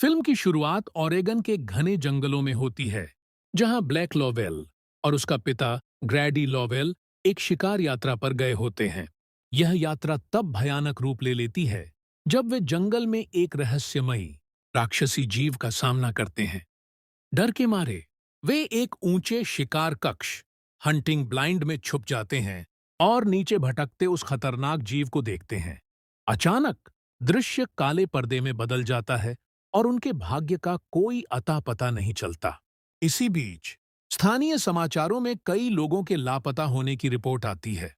Film की शुरुआत Oregon के घने जंगलों में होती है, जहां ब्लैक लॉवेल और उसका पिता ग्रैडी लॉवेल एक शिकार यात्रा पर गए होते हैं। यह यात्रा तब भयानक रूप ले लेती है जब वे जंगल में एक रहस्यमयी राक्षसी जीव का सामना करते हैं। डर के मारे वे एक ऊंचे शिकार कक्ष हंटिंग ब्लाइंड में छुप जाते हैं और नीचे भटकते उस खतरनाक जीव को देखते हैं। अचानक दृश्य काले पर्दे में बदल जाता है और उनके भाग्य का कोई अता पता नहीं चलता। इसी बीच स्थानीय समाचारों में कई लोगों के लापता होने की रिपोर्ट आती है।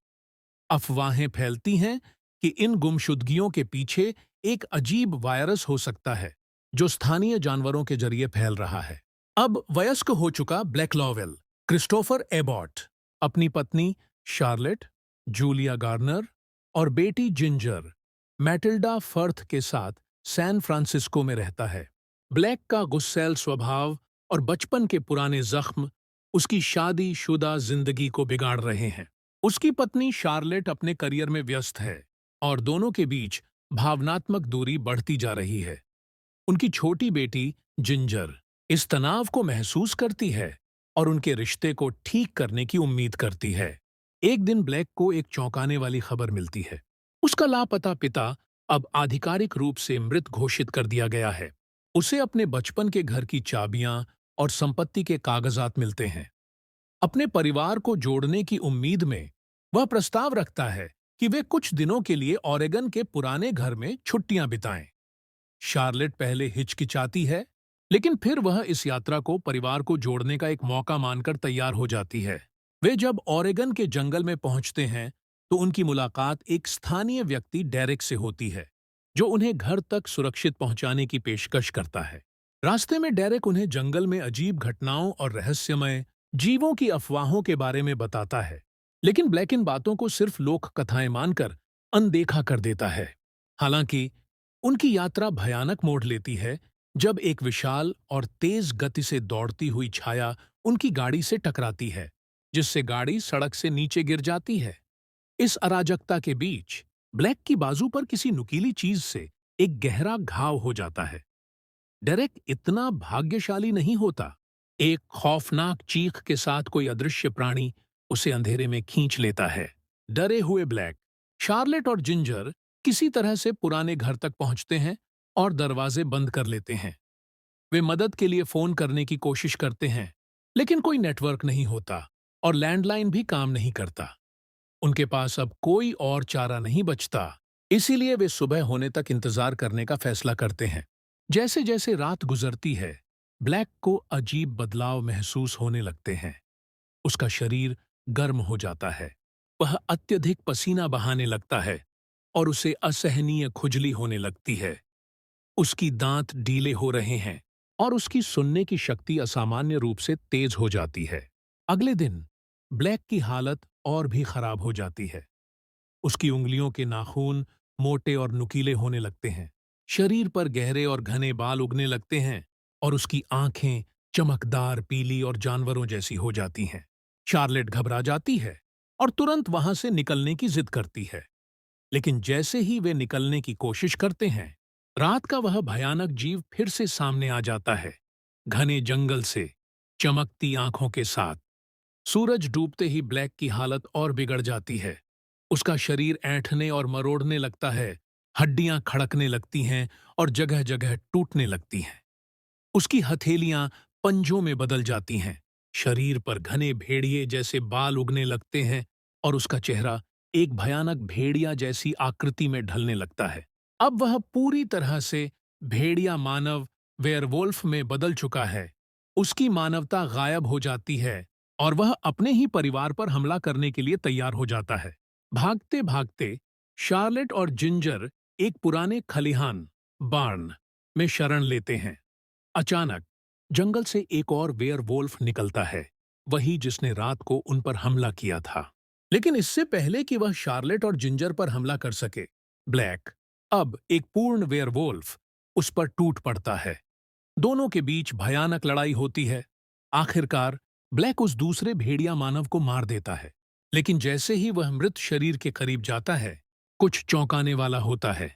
अफवाहें फैलती हैं कि इन गुमशुदगियों के पीछे एक अजीब वायरस हो सकता है जो स्थानीय जानवरों के जरिए फैल रहा है। अब वयस्क हो चुका ब्लैक लॉवेल क्रिस्टोफर एबॉट अपनी पत्नी शार्लेट, जूलिया गार्नर और बेटी जिंजर मैटिल्डा फर्थ के साथ सैन फ्रांसिस्को में रहता है। ब्लैक का गुस्सैल स्वभाव और बचपन के पुराने जख्म उसकी शादीशुदा जिंदगी को बिगाड़ रहे हैं। उसकी पत्नी शार्लेट अपने करियर में व्यस्त है और दोनों के बीच भावनात्मक दूरी बढ़ती जा रही है। उनकी छोटी बेटी जिंजर इस तनाव को महसूस करती है और उनके रिश्ते को ठीक करने की उम्मीद करती है। एक दिन ब्लैक को एक चौंकाने वाली खबर मिलती है। उसका लापता पिता अब आधिकारिक रूप से मृत घोषित कर दिया गया है। उसे अपने बचपन के घर की चाबियां और संपत्ति के कागजात मिलते हैं। अपने परिवार को जोड़ने की उम्मीद में वह प्रस्ताव रखता है कि वे कुछ दिनों के लिए ओरेगन के पुराने घर में छुट्टियां बिताएं। शार्लेट पहले हिचकिचाती है, लेकिन फिर वह इस यात्रा को परिवार को जोड़ने का एक मौका मानकर तैयार हो जाती है। वे जब ओरेगन के जंगल में पहुंचते हैं तो उनकी मुलाकात एक स्थानीय व्यक्ति डेरेक से होती है, जो उन्हें घर तक सुरक्षित पहुंचाने की पेशकश करता है। रास्ते में डेरेक उन्हें जंगल में अजीब घटनाओं और रहस्यमय जीवों की अफवाहों के बारे में बताता है, लेकिन ब्लैक इन बातों को सिर्फ लोक कथाएं मानकर अनदेखा कर देता है। हालांकि उनकी यात्रा भयानक मोड़ लेती है जब एक विशाल और तेज गति से दौड़ती हुई छाया उनकी गाड़ी से टकराती है, जिससे गाड़ी सड़क से नीचे गिर जाती है। इस अराजकता के बीच ब्लैक की बाजू पर किसी नुकीली चीज से एक गहरा घाव हो जाता है। डेरेक इतना भाग्यशाली नहीं होता। एक खौफनाक चीख के साथ कोई अदृश्य प्राणी उसे अंधेरे में खींच लेता है। डरे हुए ब्लैक, शार्लेट और जिंजर किसी तरह से पुराने घर तक पहुंचते हैं और दरवाजे बंद कर लेते हैं। वे मदद के लिए फोन करने की कोशिश करते हैं, लेकिन कोई नेटवर्क नहीं होता और लैंडलाइन भी काम नहीं करता। उनके पास अब कोई और चारा नहीं बचता, इसीलिए वे सुबह होने तक इंतजार करने का फैसला करते हैं। जैसे जैसे रात गुजरती है, ब्लैक को अजीब बदलाव महसूस होने लगते हैं। उसका शरीर गर्म हो जाता है, वह अत्यधिक पसीना बहाने लगता है और उसे असहनीय खुजली होने लगती है। उसकी दांत ढीले हो रहे हैं और उसकी सुनने की शक्ति असामान्य रूप से तेज हो जाती है। अगले दिन ब्लैक की हालत और भी खराब हो जाती है। उसकी उंगलियों के नाखून मोटे और नुकीले होने लगते हैं, शरीर पर गहरे और घने बाल उगने लगते हैं और उसकी आंखें चमकदार पीली और जानवरों जैसी हो जाती हैं। शार्लेट घबरा जाती है और तुरंत वहां से निकलने की जिद करती है, लेकिन जैसे ही वे निकलने की कोशिश करते हैं, रात का वह भयानक जीव फिर से सामने आ जाता है, घने जंगल से, चमकती आंखों के साथ। सूरज डूबते ही ब्लैक की हालत और बिगड़ जाती है। उसका शरीर ऐंठने और मरोड़ने लगता है, हड्डियां खड़कने लगती हैं और जगह जगह टूटने लगती हैं। उसकी हथेलियां पंजों में बदल जाती हैं, शरीर पर घने भेड़िए जैसे बाल उगने लगते हैं और उसका चेहरा एक भयानक भेड़िया जैसी आकृति में ढलने लगता है। अब वह पूरी तरह से भेड़िया मानव वेयरवोल्फ में बदल चुका है। उसकी मानवता गायब हो जाती है और वह अपने ही परिवार पर हमला करने के लिए तैयार हो जाता है। भागते भागते शार्लेट और जिंजर एक पुराने खलिहान बार्न में शरण लेते हैं। अचानक जंगल से एक और वेयरवोल्फ निकलता है, वही जिसने रात को उन पर हमला किया था। लेकिन इससे पहले कि वह शार्लेट और जिंजर पर हमला कर सके, ब्लैक, अब एक पूर्ण वेयरवोल्फ, उस पर टूट पड़ता है। दोनों के बीच भयानक लड़ाई होती है। आखिरकार ब्लैक उस दूसरे भेड़िया मानव को मार देता है, लेकिन जैसे ही वह मृत शरीर के करीब जाता है, कुछ चौंकाने वाला होता है।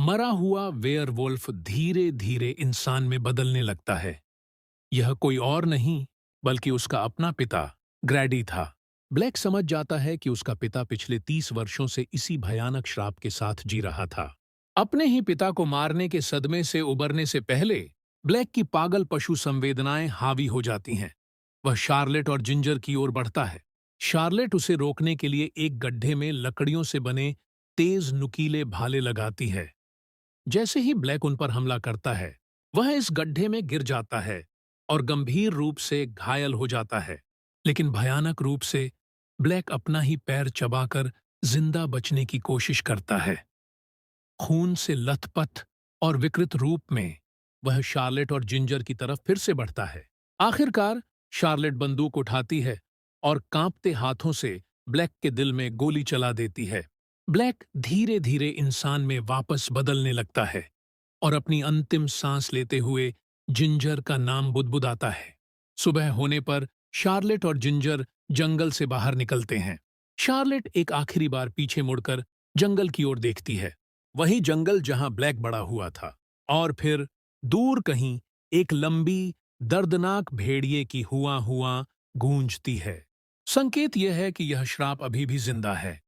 मरा हुआ वेयरवुल्फ धीरे धीरे इंसान में बदलने लगता है। यह कोई और नहीं बल्कि उसका अपना पिता ग्रैडी था। ब्लैक समझ जाता है कि उसका पिता पिछले 30 वर्षों से इसी भयानक श्राप के साथ जी रहा था। अपने ही पिता को मारने के सदमे से उबरने से पहले ब्लैक की पागल पशु संवेदनाएं हावी हो जाती हैं। वह शार्लेट और जिंजर की ओर बढ़ता है। शार्लेट उसे रोकने के लिए एक गड्ढे में लकड़ियों से बने तेज नुकीले भाले लगाती है। जैसे ही ब्लैक उन पर हमला करता है, वह इस गड्ढे में गिर जाता है और गंभीर रूप से घायल हो जाता है। लेकिन भयानक रूप से ब्लैक अपना ही पैर चबाकर जिंदा बचने की कोशिश करता है। खून से लथपथ और विकृत रूप में वह शार्लेट और जिंजर की तरफ फिर से बढ़ता है। आखिरकार शार्लेट बंदूक उठाती है और कांपते हाथों से ब्लैक के दिल में गोली चला देती है। ब्लैक धीरे धीरे इंसान में वापस बदलने लगता है और अपनी अंतिम सांस लेते हुए जिंजर का नाम बुदबुदाता है। सुबह होने पर शार्लेट और जिंजर जंगल से बाहर निकलते हैं। शार्लेट एक आखिरी बार पीछे मुड़कर जंगल की ओर देखती है, वही जंगल जहां ब्लैक बड़ा हुआ था। और फिर दूर कहीं एक लंबी दर्दनाक भेड़िए की हुआ हुआ गूंजती है। संकेत यह है कि यह श्राप अभी भी जिंदा है।